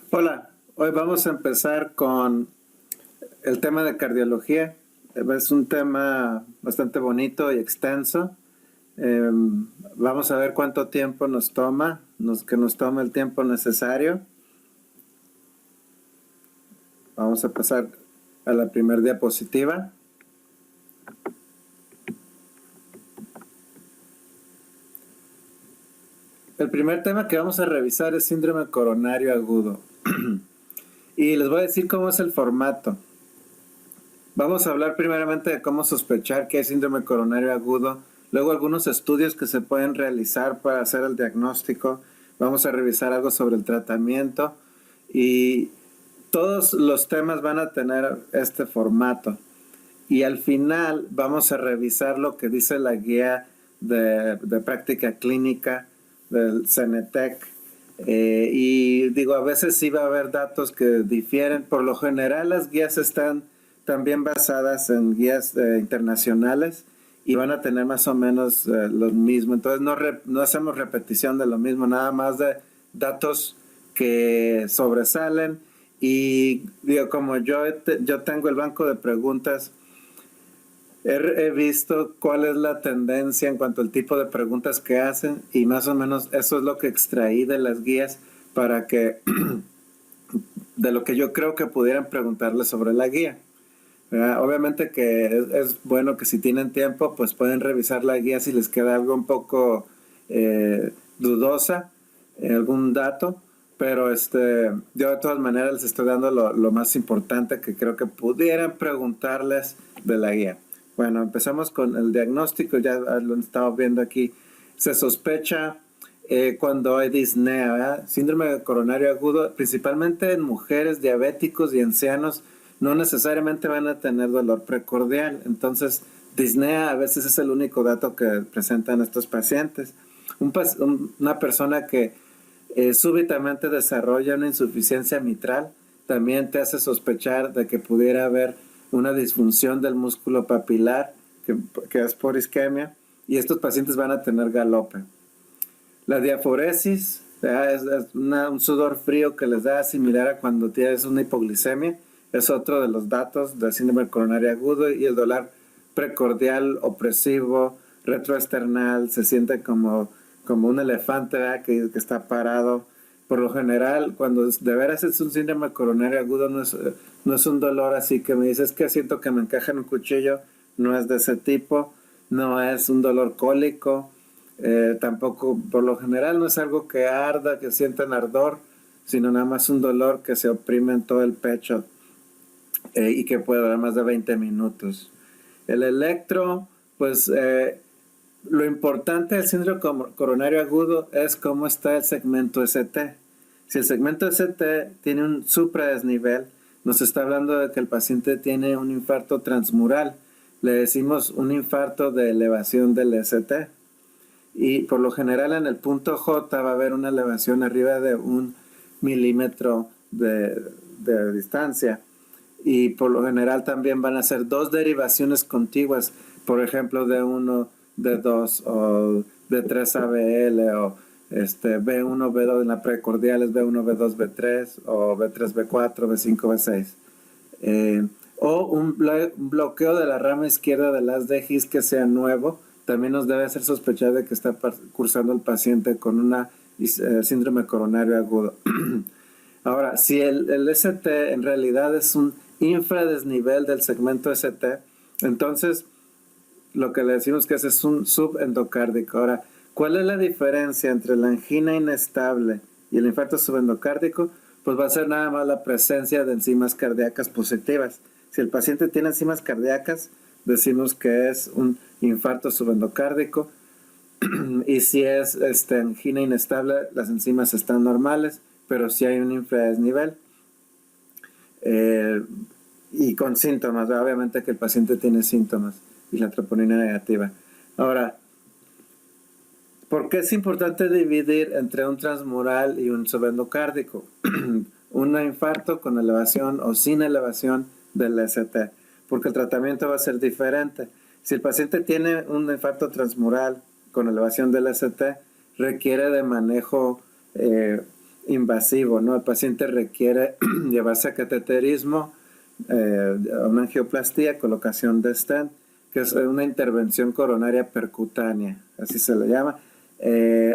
Hola, hoy vamos a empezar con el tema de cardiología. Es un tema bastante bonito y extenso. Eh, Vamos a ver cuánto tiempo nos toma, que nos tome el tiempo necesario. Vamos a pasar a la primera diapositiva. El primer tema que vamos a revisar es síndrome coronario agudo. Y les voy a decir cómo es el formato. Vamos a hablar primeramente de cómo sospechar que hay síndrome coronario agudo, luego algunos estudios que se pueden realizar para hacer el diagnóstico, vamos a revisar algo sobre el tratamiento y todos los temas van a tener este formato. Y al final vamos a revisar lo que dice la guía de práctica clínica del CENETEC. Y digo, a veces sí va a haber datos que difieren. Por lo general las guías están también basadas en guías internacionales y van a tener más o menos lo mismo. Entonces no hacemos repetición de lo mismo, nada más de datos que sobresalen. Y digo, como yo tengo el banco de preguntas, he visto cuál es la tendencia en cuanto al tipo de preguntas que hacen y más o menos eso es lo que extraí de las guías para que, de lo que yo creo que pudieran preguntarles sobre la guía. Obviamente que es bueno que si tienen tiempo, pues pueden revisar la guía si les queda algo un poco dudosa, algún dato, pero yo de todas maneras les estoy dando lo más importante que creo que pudieran preguntarles de la guía. Bueno, empezamos con el diagnóstico, ya lo estamos viendo aquí. Se sospecha cuando hay disnea, ¿verdad? Síndrome coronario agudo, principalmente en mujeres, diabéticos y ancianos, no necesariamente van a tener dolor precordial. Entonces, disnea a veces es el único dato que presentan estos pacientes. Una persona que súbitamente desarrolla una insuficiencia mitral también te hace sospechar de que pudiera haber una disfunción del músculo papilar, que es por isquemia, y estos pacientes van a tener galope. La diaforesis es un sudor frío que les da similar a cuando tienes una hipoglicemia. Es otro de los datos del síndrome coronario agudo, y el dolor precordial opresivo, retroesternal, se siente como un elefante, ¿verdad? Que está parado. Por lo general, cuando de veras es un síndrome coronario agudo, no es un dolor así que me dices que siento que me encaja en un cuchillo, no es de ese tipo, no es un dolor cólico, tampoco, por lo general, no es algo que arda, que sientan ardor, sino nada más un dolor que se oprime en todo el pecho y que puede durar más de 20 minutos. El electro, pues lo importante del síndrome coronario agudo es cómo está el segmento ST. Si el segmento ST tiene un supradesnivel, nos está hablando de que el paciente tiene un infarto transmural. Le decimos un infarto de elevación del ST. Y por lo general en el punto J va a haber una elevación arriba de 1 milímetro de distancia. Y por lo general también van a ser dos derivaciones contiguas, por ejemplo, D1, D2 o D3 ABL o B1, B2 en la precordial es B1, B2, B3 o B3, B4, B5, B6. O un bloqueo de la rama izquierda del haz de His que sea nuevo, también nos debe hacer sospechar de que está cursando el paciente con una síndrome coronario agudo. Ahora, si el ST en realidad es un infradesnivel del segmento ST, entonces lo que le decimos que es un subendocárdico. Ahora, ¿cuál es la diferencia entre la angina inestable y el infarto subendocárdico? Pues va a ser nada más la presencia de enzimas cardíacas positivas. Si el paciente tiene enzimas cardíacas, decimos que es un infarto subendocárdico. Y si es angina inestable, las enzimas están normales, pero si hay un infradesnivel. Y con síntomas, obviamente que el paciente tiene síntomas y la troponina negativa. Ahora, ¿por qué es importante dividir entre un transmural y un subendocárdico? Un infarto con elevación o sin elevación del ST, porque el tratamiento va a ser diferente. Si el paciente tiene un infarto transmural con elevación del ST, requiere de manejo invasivo, ¿no? El paciente requiere llevarse a cateterismo, a una angioplastía, colocación de stent, que es una intervención coronaria percutánea, así se le llama,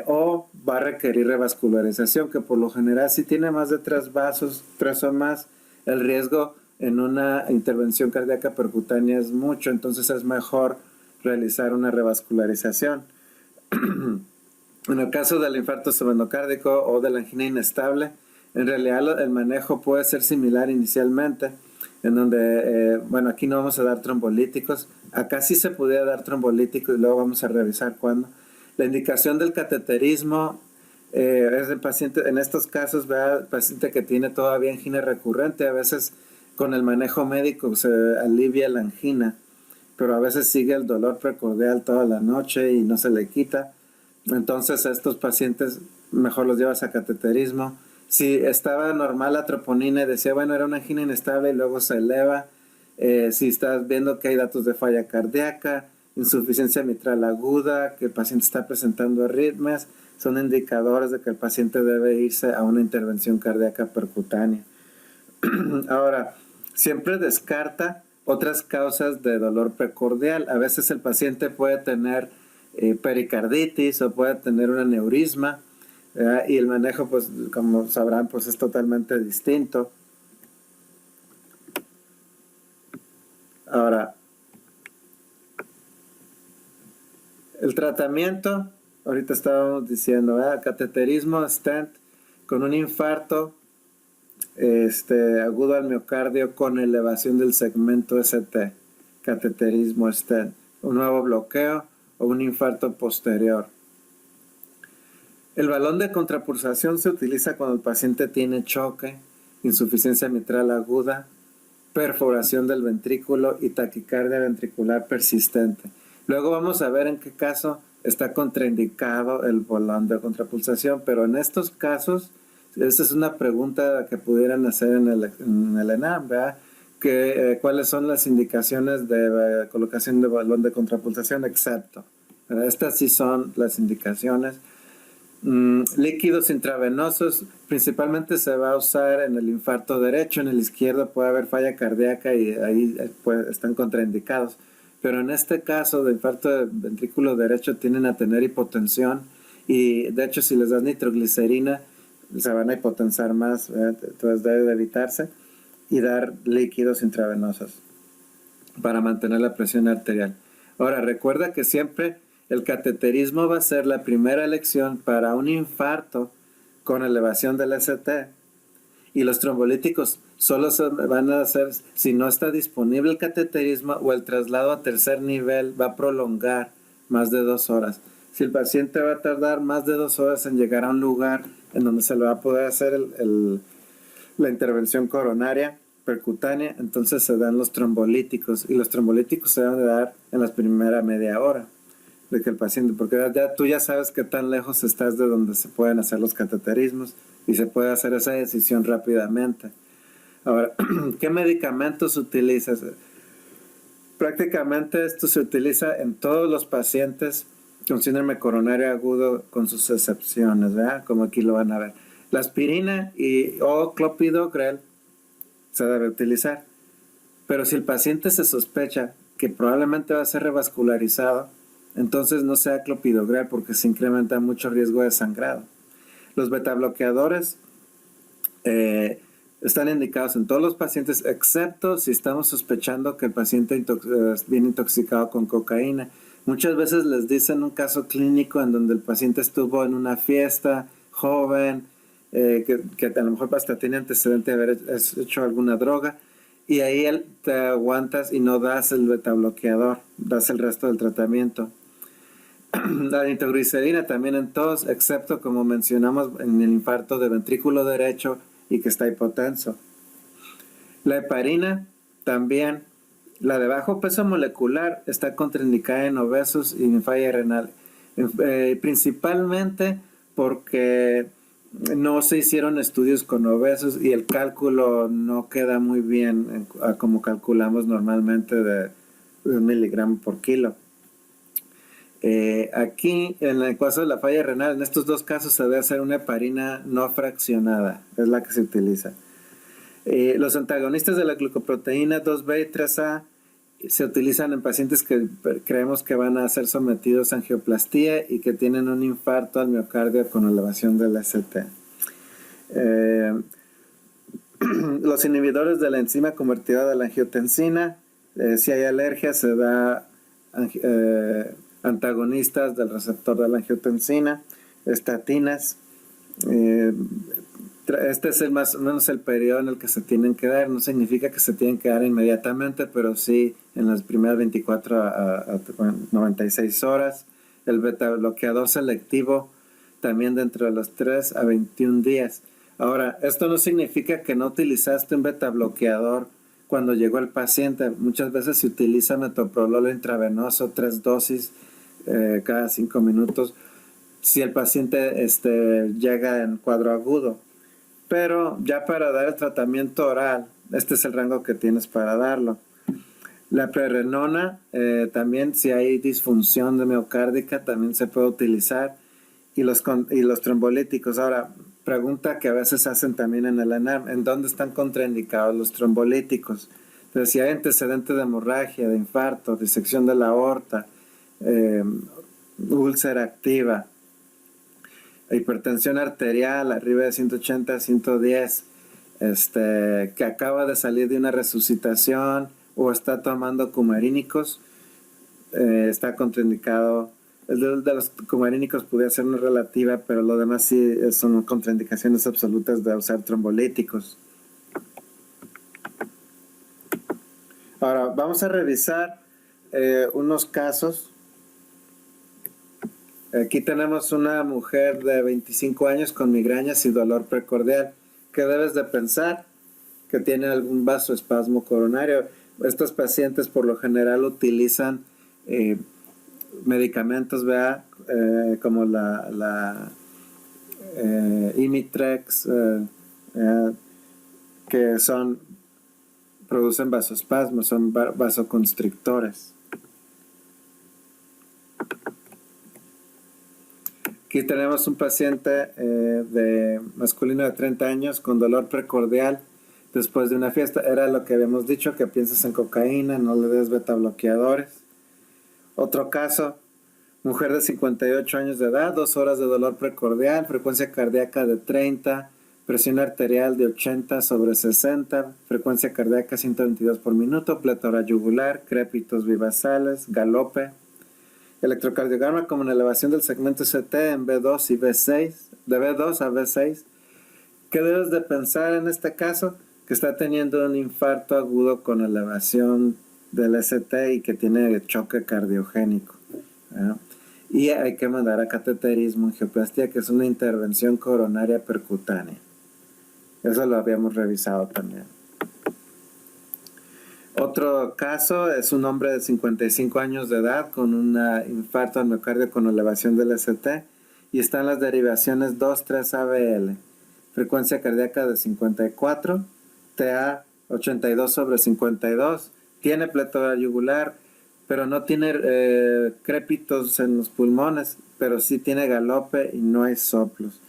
o va a requerir revascularización, que por lo general si tiene más de 3 vasos, 3 o más, el riesgo en una intervención cardíaca percutánea es mucho, entonces es mejor realizar una revascularización. En el caso del infarto subendocárdico o de la angina inestable, en realidad el manejo puede ser similar inicialmente, en donde, bueno, aquí no vamos a dar trombolíticos, acá sí se podría dar trombolíticos y luego vamos a revisar cuándo. La indicación del cateterismo es el paciente, en estos casos, el paciente que tiene todavía angina recurrente, a veces con el manejo médico se alivia la angina, pero a veces sigue el dolor precordial toda la noche y no se le quita. Entonces a estos pacientes mejor los llevas a cateterismo. Si estaba normal la troponina y decía, bueno, era una angina inestable y luego se eleva, si estás viendo que hay datos de falla cardíaca, insuficiencia mitral aguda, que el paciente está presentando arritmias, son indicadores de que el paciente debe irse a una intervención cardíaca percutánea. Ahora, siempre descarta otras causas de dolor precordial. A veces el paciente puede tener pericarditis o puede tener un aneurisma, ¿verdad? Y el manejo, pues como sabrán, pues es totalmente distinto. Ahora, el tratamiento, ahorita estábamos diciendo, cateterismo, stent, con un infarto agudo al miocardio con elevación del segmento ST, cateterismo, stent, un nuevo bloqueo o un infarto posterior. El balón de contrapulsación se utiliza cuando el paciente tiene choque, insuficiencia mitral aguda, perforación del ventrículo y taquicardia ventricular persistente. Luego vamos a ver en qué caso está contraindicado el balón de contrapulsación, pero en estos casos, esta es una pregunta que pudieran hacer en el ENAM, ¿verdad? ¿Cuáles son las indicaciones de colocación de balón de contrapulsación? Excepto, ¿verdad? Estas sí son las indicaciones. Líquidos intravenosos principalmente se va a usar en el infarto derecho, en el izquierdo puede haber falla cardíaca y ahí están contraindicados, pero en este caso de infarto de ventrículo derecho tienden a tener hipotensión y de hecho si les das nitroglicerina se van a hipotensar más, ¿verdad? Entonces debe de evitarse y dar líquidos intravenosos para mantener la presión arterial. Ahora recuerda que siempre el cateterismo va a ser la primera elección para un infarto con elevación del ST y los trombolíticos solo se van a hacer si no está disponible el cateterismo o el traslado a tercer nivel va a prolongar más de 2 horas. Si el paciente va a tardar más de 2 horas en llegar a un lugar en donde se le va a poder hacer la intervención coronaria percutánea, entonces se dan los trombolíticos y los trombolíticos se van a dar en la primera media hora de que el paciente, porque tú ya sabes qué tan lejos estás de donde se pueden hacer los cateterismos y se puede hacer esa decisión rápidamente. Ahora, ¿qué medicamentos utilizas? Prácticamente esto se utiliza en todos los pacientes con síndrome coronario agudo con sus excepciones, ¿verdad? Como aquí lo van a ver. La aspirina o clopidogrel se debe utilizar, pero si el paciente se sospecha que probablemente va a ser revascularizado, entonces no sea clopidogrel porque se incrementa mucho riesgo de sangrado. Los betabloqueadores están indicados en todos los pacientes excepto si estamos sospechando que el paciente viene intoxicado con cocaína. Muchas veces les dicen un caso clínico en donde el paciente estuvo en una fiesta, joven, que a lo mejor hasta tiene antecedente de haber hecho alguna droga, y ahí te aguantas y no das el betabloqueador, das el resto del tratamiento. La nitroglicerina también en todos, excepto como mencionamos en el infarto de ventrículo derecho y que está hipotenso. La heparina también. La de bajo peso molecular está contraindicada en obesos y en falla renal, principalmente porque no se hicieron estudios con obesos y el cálculo no queda muy bien como calculamos normalmente de 1 miligramo por kilo. Aquí, en el caso de la falla renal, en estos dos casos se debe hacer una heparina no fraccionada, es la que se utiliza. Los antagonistas de la glucoproteína 2B y 3A se utilizan en pacientes que creemos que van a ser sometidos a angioplastía y que tienen un infarto al miocardio con elevación del ST. Los inhibidores de la enzima convertidora de la angiotensina, si hay alergia se da antagonistas del receptor de la angiotensina, estatinas. Este es más o menos el periodo en el que se tienen que dar. No significa que se tienen que dar inmediatamente, pero sí en las primeras 24 a 96 horas. El beta bloqueador selectivo también dentro de los 3 a 21 días. Ahora, esto no significa que no utilizaste un beta bloqueador cuando llegó el paciente. Muchas veces se utiliza metoprolol intravenoso, 3 dosis cada 5 minutos, si el paciente llega en cuadro agudo. Pero ya para dar el tratamiento oral, este es el rango que tienes para darlo. La prerenona, también si hay disfunción de miocárdica, también se puede utilizar. Y los trombolíticos. Ahora, pregunta que a veces hacen también en el ENAM, ¿en dónde están contraindicados los trombolíticos? Entonces, si hay antecedente de hemorragia, de infarto, disección de la aorta, úlcera activa, hipertensión arterial arriba de 180 a 110, que acaba de salir de una resucitación o está tomando cumarínicos, está contraindicado. El de los cumarínicos pudiera ser una relativa, pero lo demás sí son contraindicaciones absolutas de usar trombolíticos. Ahora, vamos a revisar unos casos. Aquí tenemos una mujer de 25 años con migrañas y dolor precordial. ¿Qué debes de pensar? Que tiene algún vasoespasmo coronario. Estos pacientes por lo general utilizan medicamentos, ¿verdad? Como la Imitrex, que producen vasoespasmos, son vasoconstrictores. Aquí tenemos un paciente masculino de 30 años con dolor precordial después de una fiesta. Era lo que habíamos dicho, que pienses en cocaína, no le des beta bloqueadores. Otro caso, mujer de 58 años de edad, 2 horas de dolor precordial, frecuencia cardíaca de 30, presión arterial de 80/60, frecuencia cardíaca 122 por minuto, plétora yugular, crépitos bivasales, galope. Electrocardiograma con elevación del segmento ST en B2 y B6, de B2 a B6. ¿Qué debes de pensar en este caso? Que está teniendo un infarto agudo con elevación del ST y que tiene choque cardiogénico. Y hay que mandar a cateterismo, angioplastia, que es una intervención coronaria percutánea. Eso lo habíamos revisado también. Otro caso es un hombre de 55 años de edad con un infarto al miocardio con elevación del ST y están las derivaciones 2,3-ABL, frecuencia cardíaca de 54, TA 82/52, tiene plétora yugular, pero no tiene crépitos en los pulmones, pero sí tiene galope y no hay soplos.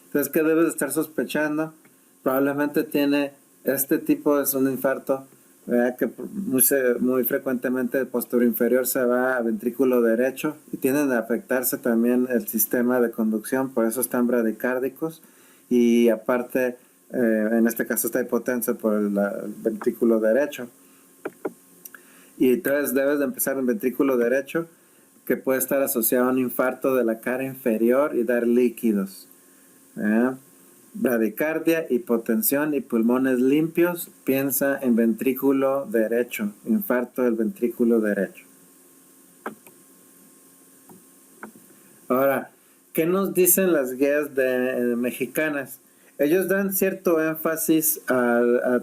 Entonces, ¿qué debes estar sospechando? Probablemente tiene este tipo, es un infarto, ¿verdad? Que muy frecuentemente el posterior inferior se va a ventrículo derecho y tienden a afectarse también el sistema de conducción, por eso están bradicárdicos y aparte en este caso está hipotenso por el ventrículo derecho. Y entonces debes de empezar en ventrículo derecho, que puede estar asociado a un infarto de la cara inferior y dar líquidos. Bradicardia, hipotensión y pulmones limpios, piensa en ventrículo derecho, infarto del ventrículo derecho. Ahora, ¿qué nos dicen las guías mexicanas? Ellos dan cierto énfasis a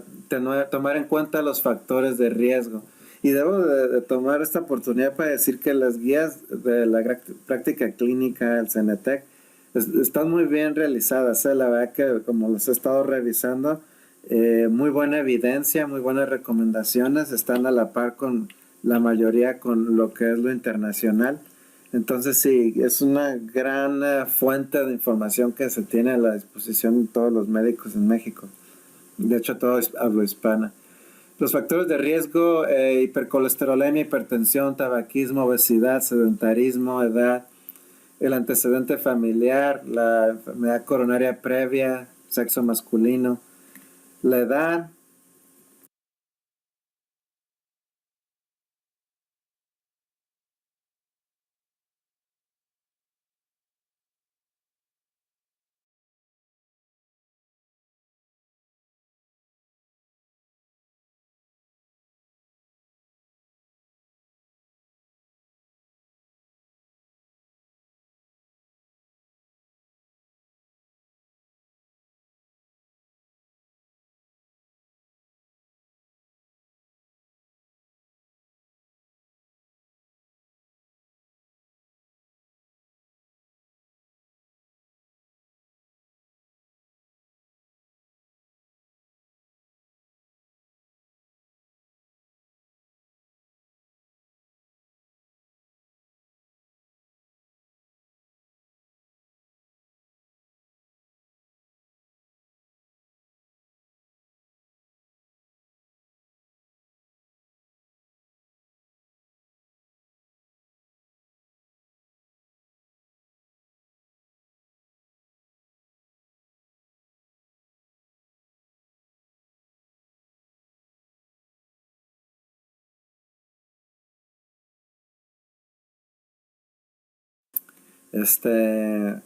tomar en cuenta los factores de riesgo. Y debo de tomar esta oportunidad para decir que las guías de la práctica clínica, el CENETEC, están muy bien realizadas. La verdad que como los he estado revisando, muy buena evidencia, muy buenas recomendaciones, están a la par con la mayoría con lo que es lo internacional. Entonces sí, es una gran fuente de información que se tiene a la disposición de todos los médicos en México. De hecho, todo es habla hispana. Los factores de riesgo, hipercolesterolemia, hipertensión, tabaquismo, obesidad, sedentarismo, edad, el antecedente familiar, la enfermedad coronaria previa, sexo masculino, la edad. Este,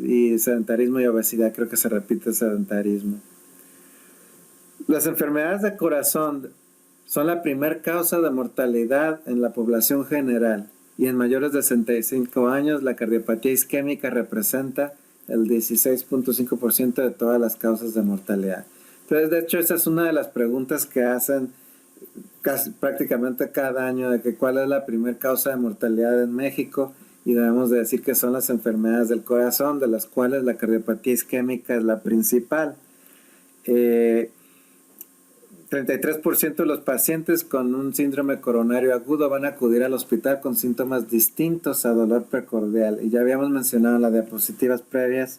y sedentarismo y obesidad, creo que se repite el sedentarismo. Las enfermedades de corazón son la primera causa de mortalidad en la población general y en mayores de 65 años la cardiopatía isquémica representa el 16.5% de todas las causas de mortalidad. Entonces, de hecho, esa es una de las preguntas que hacen prácticamente cada año, de que cuál es la primera causa de mortalidad en México, y debemos de decir que son las enfermedades del corazón, de las cuales la cardiopatía isquémica es la principal. 33% de los pacientes con un síndrome coronario agudo van a acudir al hospital con síntomas distintos a dolor precordial. Y ya habíamos mencionado en las diapositivas previas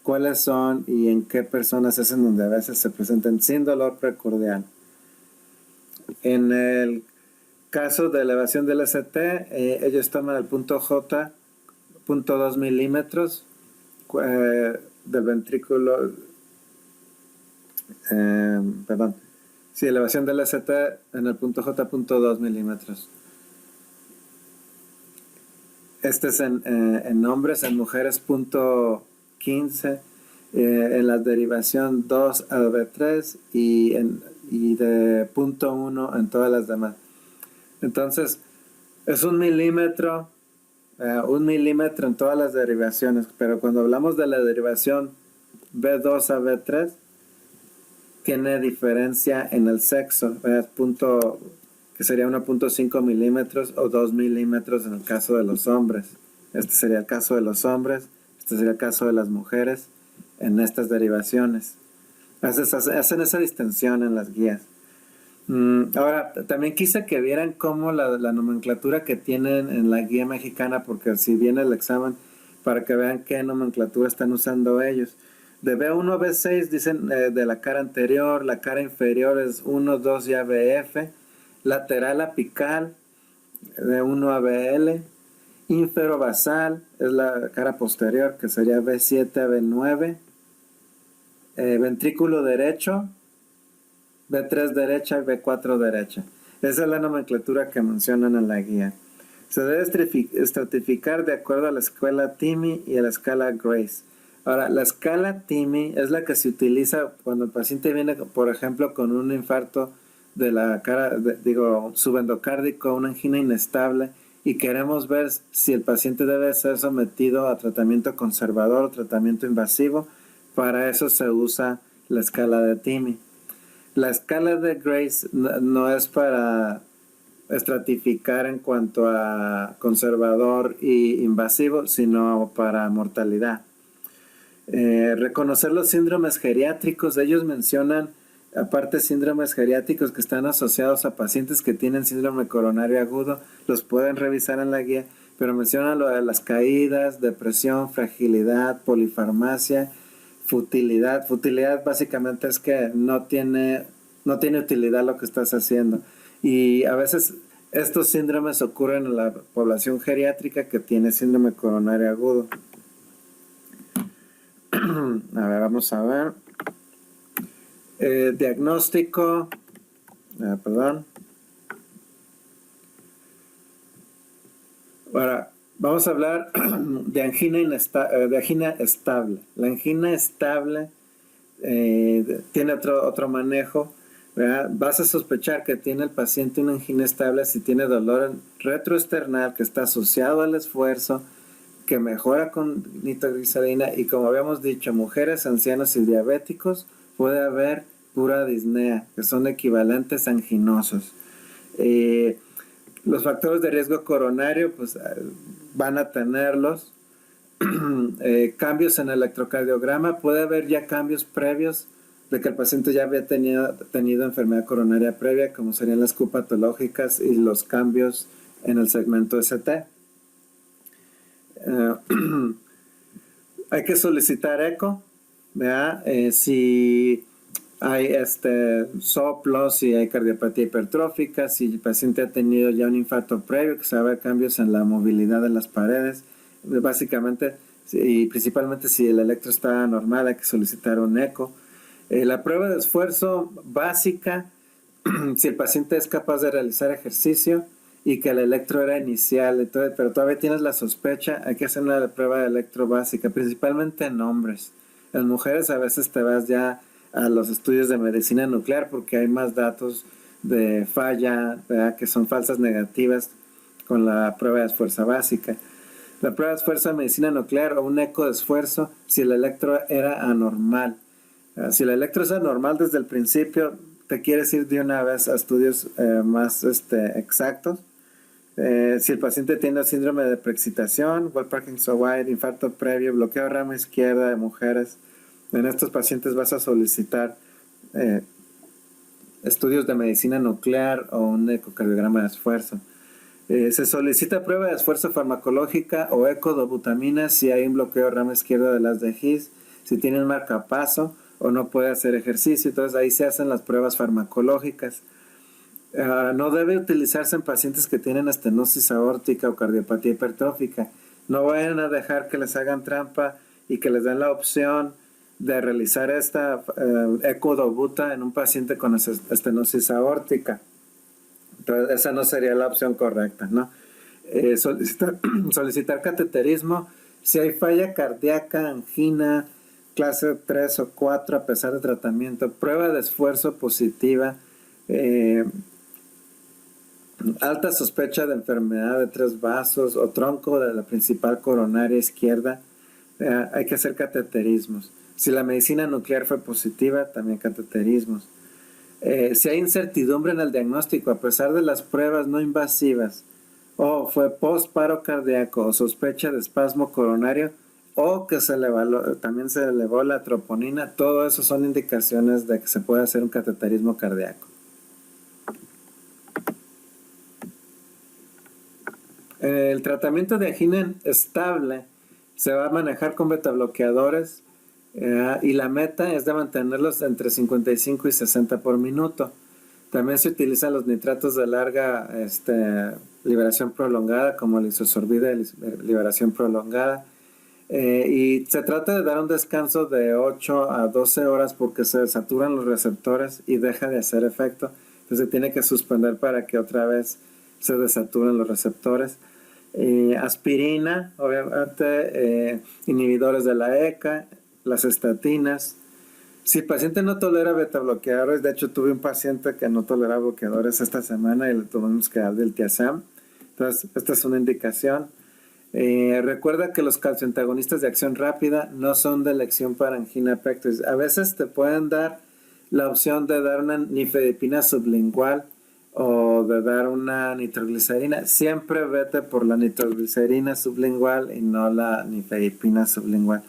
cuáles son y en qué personas es en donde a veces se presentan sin dolor precordial. En el caso de elevación del ST, ellos toman el punto J, 0.2 milímetros del ventrículo, perdón, sí, elevación del ST en el punto J, 0.2 milímetros. Este es en hombres, en mujeres 0.15, en la derivación 2 a B3 y de 0.1 en todas las demás. Entonces, es un milímetro en todas las derivaciones, pero cuando hablamos de la derivación B2 a B3, tiene diferencia en el sexo, que sería 1.5 milímetros o 2 milímetros en el caso de los hombres. Este sería el caso de los hombres, este sería el caso de las mujeres en estas derivaciones. Hacen esa distinción en las guías. Ahora, también quise que vieran cómo la nomenclatura que tienen en la guía mexicana, porque si viene el examen, para que vean qué nomenclatura están usando ellos. De B1 a B6 dicen de la cara anterior, la cara inferior es 1, 2 y ABF, lateral apical de 1 a BL, inferobasal es la cara posterior que sería B7 a B9, ventrículo derecho, B3 derecha y B4 derecha. Esa es la nomenclatura que mencionan en la guía. Se debe estratificar de acuerdo a la escuela TIMI y a la escala Grace. Ahora, la escala TIMI es la que se utiliza cuando el paciente viene, por ejemplo, con un infarto de la cara, subendocárdico, una angina inestable, y queremos ver si el paciente debe ser sometido a tratamiento conservador o tratamiento invasivo. Para eso se usa la escala de TIMI. La escala de Grace no es para estratificar en cuanto a conservador y invasivo, sino para mortalidad. Reconocer los síndromes geriátricos, ellos mencionan aparte síndromes geriátricos que están asociados a pacientes que tienen síndrome coronario agudo, los pueden revisar en la guía, pero menciona lo de las caídas, depresión, fragilidad, polifarmacia, futilidad. Futilidad básicamente es que no tiene utilidad lo que estás haciendo. Y a veces estos síndromes ocurren en la población geriátrica que tiene síndrome coronario agudo. A ver, vamos a ver. Diagnóstico. Perdón. Ahora, vamos a hablar de angina estable. La angina estable tiene otro manejo, ¿verdad? Vas a sospechar que tiene el paciente una angina estable si tiene dolor retroesternal que está asociado al esfuerzo, que mejora con nitroglicerina, y como habíamos dicho, mujeres, ancianos y diabéticos puede haber pura disnea, que son equivalentes anginosos. Los factores de riesgo coronario pues van a tenerlos. Cambios en el electrocardiograma, puede haber ya cambios previos de que el paciente ya había tenido enfermedad coronaria previa, como serían las Q patológicas y los cambios en el segmento ST. Hay que solicitar eco, ¿verdad? Si hay soplos, si hay cardiopatía hipertrófica, si el paciente ha tenido ya un infarto previo, que se va a ver cambios en la movilidad de las paredes. Básicamente, y principalmente si el electro está normal, hay que solicitar un eco. La prueba de esfuerzo básica, si el paciente es capaz de realizar ejercicio y que el electro era inicial, entonces, pero todavía tienes la sospecha, hay que hacer una prueba de electro básica, principalmente en hombres. En mujeres a veces te vas ya a los estudios de medicina nuclear porque hay más datos de falla, ¿verdad? Que son falsas negativas con la prueba de esfuerzo básica. La prueba de esfuerzo de medicina nuclear o un eco de esfuerzo si el electro era anormal. Si el electro es anormal desde el principio, te quieres ir de una vez a estudios más exactos. Si el paciente tiene síndrome de preexcitación, Wolff-Parkinson-White, infarto previo, bloqueo de rama izquierda de mujeres, en estos pacientes vas a solicitar estudios de medicina nuclear o un ecocardiograma de esfuerzo. Se solicita prueba de esfuerzo farmacológica o ecodobutamina si hay un bloqueo de rama izquierda de las de His, si tiene un marcapaso o no puede hacer ejercicio. Entonces ahí se hacen las pruebas farmacológicas. No debe utilizarse en pacientes que tienen estenosis aórtica o cardiopatía hipertrófica. No vayan a dejar que les hagan trampa y que les den la opción de realizar esta ecodobuta en un paciente con estenosis aórtica. Entonces esa no sería la opción correcta, ¿no? Solicitar cateterismo si hay falla cardíaca, angina, clase 3 o 4 a pesar de tratamiento, prueba de esfuerzo positiva, alta sospecha de enfermedad de 3 vasos o tronco de la principal coronaria izquierda, hay que hacer cateterismos. Si la medicina nuclear fue positiva, también cateterismos. Si hay incertidumbre en el diagnóstico a pesar de las pruebas no invasivas, o fue post-paro cardíaco o sospecha de espasmo coronario, o que también se elevó la troponina, todo eso son indicaciones de que se puede hacer un cateterismo cardíaco. El tratamiento de angina estable se va a manejar con betabloqueadores y la meta es de mantenerlos entre 55 y 60 por minuto. También se utilizan los nitratos de larga liberación prolongada, como el isosorbida de liberación prolongada. Y se trata de dar un descanso de 8 a 12 horas porque se saturan los receptores y deja de hacer efecto. Entonces se tiene que suspender para que otra vez se desaturen los receptores. Aspirina, obviamente, inhibidores de la ECA, las estatinas. Si el paciente no tolera betabloqueadores, de hecho tuve un paciente que no tolera bloqueadores esta semana y le tuvimos que dar del Tiazam. Entonces, esta es una indicación. Recuerda que los calcioantagonistas de acción rápida no son de elección para angina pectoris. A veces te pueden dar la opción de dar una nifedipina sublingual o de dar una nitroglicerina. Siempre vete por la nitroglicerina sublingual y no la nifedipina sublingual,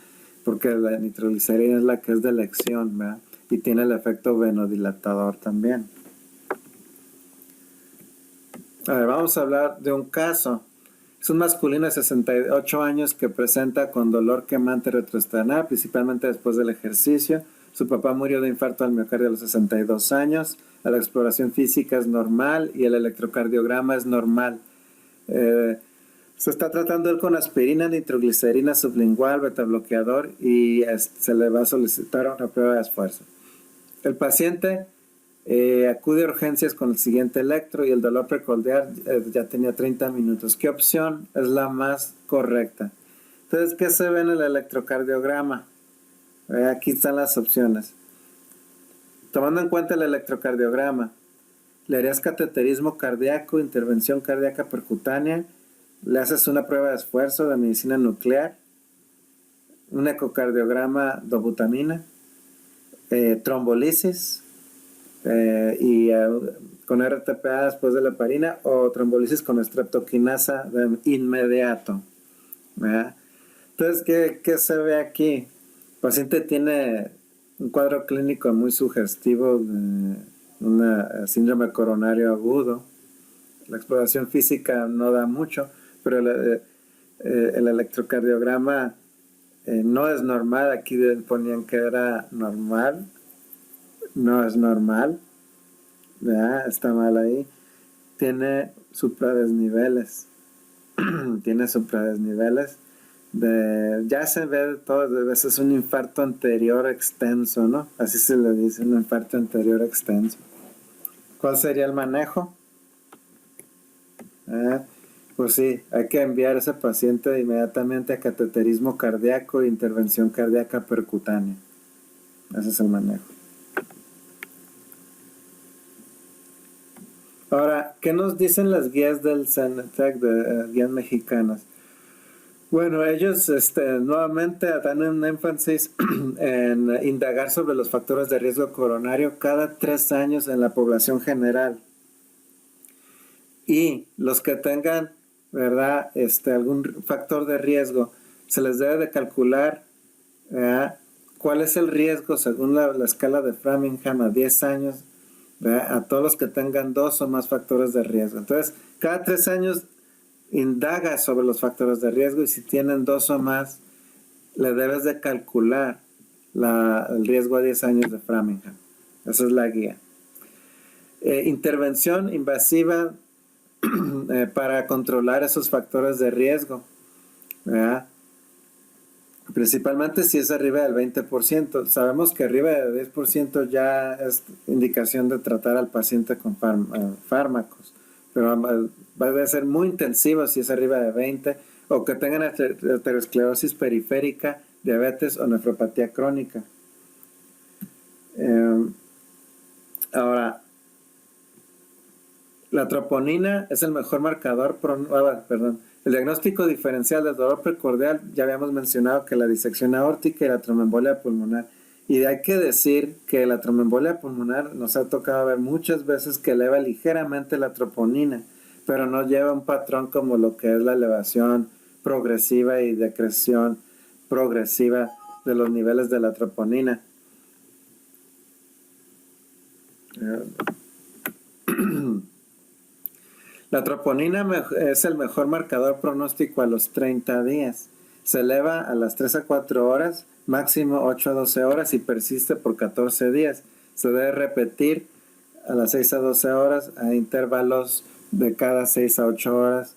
porque la nitroglicerina es la que es de elección, ¿verdad? Y tiene el efecto venodilatador también. A ver, vamos a hablar de un caso. Es un masculino de 68 años que presenta con dolor quemante retroesternal, principalmente después del ejercicio. Su papá murió de infarto al miocardio a los 62 años. La exploración física es normal y el electrocardiograma es normal. Se está tratando él con aspirina, nitroglicerina sublingual, betabloqueador y se le va a solicitar una prueba de esfuerzo. El paciente acude a urgencias con el siguiente electro y el dolor precordial ya tenía 30 minutos. ¿Qué opción es la más correcta? Entonces, ¿qué se ve en el electrocardiograma? Aquí están las opciones. Tomando en cuenta el electrocardiograma, le harías cateterismo cardíaco, intervención cardíaca percutánea, le haces una prueba de esfuerzo de medicina nuclear, un ecocardiograma dobutamina, trombolisis con RTPA después de la heparina o trombolisis con streptokinasa de inmediato. ¿Verdad? Entonces, ¿qué se ve aquí? El paciente tiene un cuadro clínico muy sugestivo de una síndrome coronario agudo. La exploración física no da mucho, pero el electrocardiograma no es normal. Aquí ponían que era normal. No es normal. ¿Verdad? Está mal ahí. Tiene supradesniveles. Tiene supradesniveles. Ya se ve todo, de veces un infarto anterior extenso, ¿no? Así se le dice, un infarto anterior extenso. ¿Cuál sería el manejo? Pues sí, hay que enviar a ese paciente inmediatamente a cateterismo cardíaco e intervención cardíaca percutánea. Ese es el manejo. Ahora, ¿qué nos dicen las guías del CENETEC, de guías mexicanas? Bueno, ellos nuevamente dan un énfasis en indagar sobre los factores de riesgo coronario cada 3 años en la población general. Y los que tengan, ¿verdad?, algún factor de riesgo, se les debe de calcular cuál es el riesgo según la escala de Framingham a 10 años, ¿verdad?, a todos los que tengan 2 o más factores de riesgo. Entonces, cada 3 años indaga sobre los factores de riesgo y si tienen 2 o más, le debes de calcular el riesgo a 10 años de Framingham. Esa es la guía. Intervención invasiva para controlar esos factores de riesgo, ¿verdad? Principalmente si es arriba del 20%. Sabemos que arriba del 10% ya es indicación de tratar al paciente con fármacos, pero va a ser muy intensivo si es arriba de 20 o que tengan aterosclerosis periférica, diabetes o nefropatía crónica. Ahora, la troponina es el mejor marcador, el diagnóstico diferencial del dolor precordial, ya habíamos mencionado que la disección aórtica y la tromboembolia pulmonar. Y hay que decir que la tromboembolia pulmonar nos ha tocado ver muchas veces que eleva ligeramente la troponina, pero no lleva un patrón como lo que es la elevación progresiva y decreción progresiva de los niveles de la troponina. La troponina es el mejor marcador pronóstico a los 30 días. Se eleva a las 3 a 4 horas, máximo 8 a 12 horas y persiste por 14 días. Se debe repetir a las 6 a 12 horas a intervalos de cada 6 a 8 horas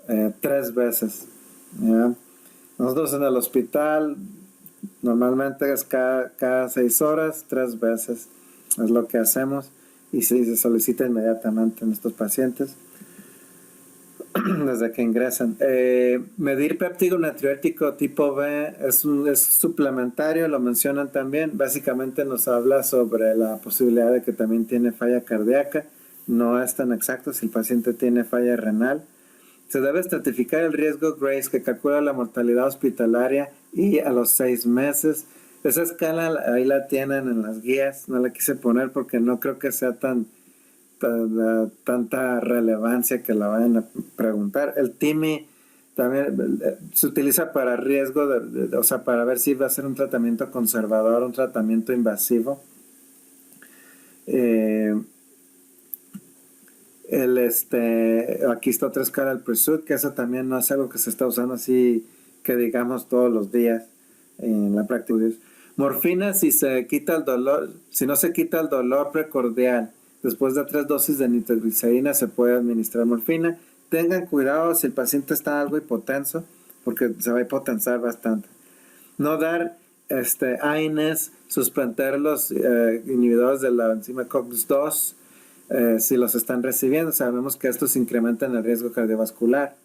3 veces. ¿Ya? Nosotros en el hospital normalmente es cada 6 horas, 3 veces. Es lo que hacemos. Y se solicita inmediatamente en estos pacientes desde que ingresan. Medir péptido natriurético tipo B es suplementario, lo mencionan también. Básicamente nos habla sobre la posibilidad de que también tiene falla cardíaca. No es tan exacto si el paciente tiene falla renal. Se debe estratificar el riesgo Grace, que calcula la mortalidad hospitalaria y a los 6 meses. Esa escala ahí la tienen en las guías, no la quise poner porque no creo que sea tanta relevancia que la vayan a preguntar. El TIMI también se utiliza para riesgo, o sea, para ver si va a ser un tratamiento conservador, un tratamiento invasivo. Aquí está otra escala del Pursuit, que eso también no es algo que se está usando así, que digamos todos los días en la práctica. Morfina, si no se quita el dolor precordial, después de 3 dosis de nitroglicerina se puede administrar morfina. Tengan cuidado si el paciente está algo hipotenso, porque se va a hipotensar bastante. No dar AINES, suspender los inhibidores de la enzima COX-2 si los están recibiendo. Sabemos que estos incrementan el riesgo cardiovascular.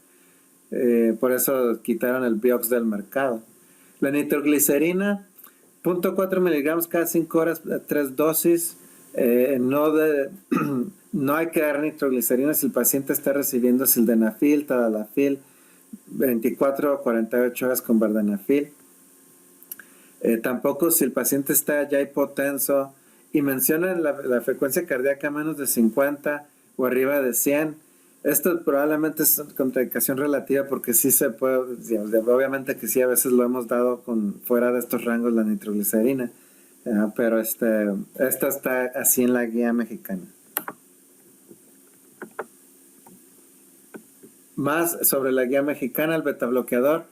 Por eso quitaron el Vioxx del mercado. La nitroglicerina, 0.4 miligramos cada 5 horas, 3 dosis. No hay que dar nitroglicerina si el paciente está recibiendo sildenafil, tadalafil, 24 o 48 horas con vardenafil. Tampoco si el paciente está ya hipotenso y menciona la frecuencia cardíaca menos de 50 o arriba de 100. Esto probablemente es contraindicación relativa porque sí se puede, obviamente que sí, a veces lo hemos dado fuera de estos rangos la nitroglicerina, pero esta está así en la guía mexicana. Más sobre la guía mexicana, el betabloqueador,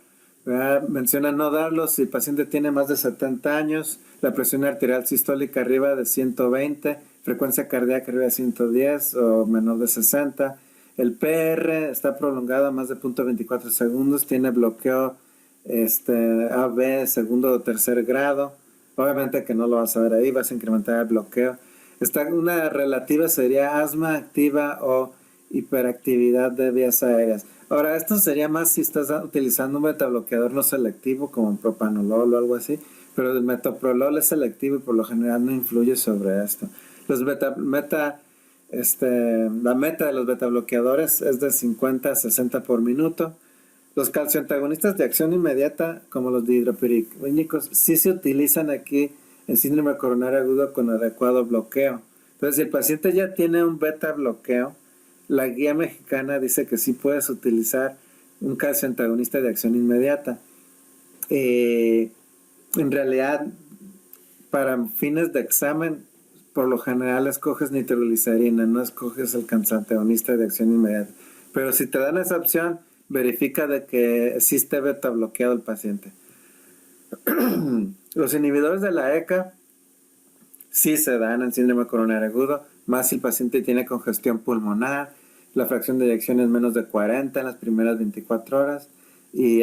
menciona no darlo si el paciente tiene más de 70 años, la presión arterial sistólica arriba de 120, frecuencia cardíaca arriba de 110 o menor de 60. El PR está prolongado a más de 0.24 segundos, tiene bloqueo AB segundo o tercer grado. Obviamente que no lo vas a ver ahí, vas a incrementar el bloqueo. Una relativa sería asma activa o hiperactividad de vías aéreas. Ahora, esto sería más si estás utilizando un betabloqueador no selectivo como propanolol o algo así, pero el metoprolol es selectivo y por lo general no influye sobre esto. La meta de los betabloqueadores es de 50 a 60 por minuto. Los calcioantagonistas de acción inmediata, como los dihidropyridínicos, sí se utilizan aquí en síndrome coronario agudo con adecuado bloqueo. Entonces, si el paciente ya tiene un beta bloqueo, la guía mexicana dice que sí puedes utilizar un calcioantagonista de acción inmediata. En realidad, para fines de examen, por lo general escoges nitroglicerina, no escoges el calcioantagonista de acción inmediata. Pero si te dan esa opción, verifica de que sí esté beta bloqueado el paciente. Los inhibidores de la ECA sí se dan en síndrome coronario agudo, más si el paciente tiene congestión pulmonar, la fracción de eyección es menos de 40 en las primeras 24 horas y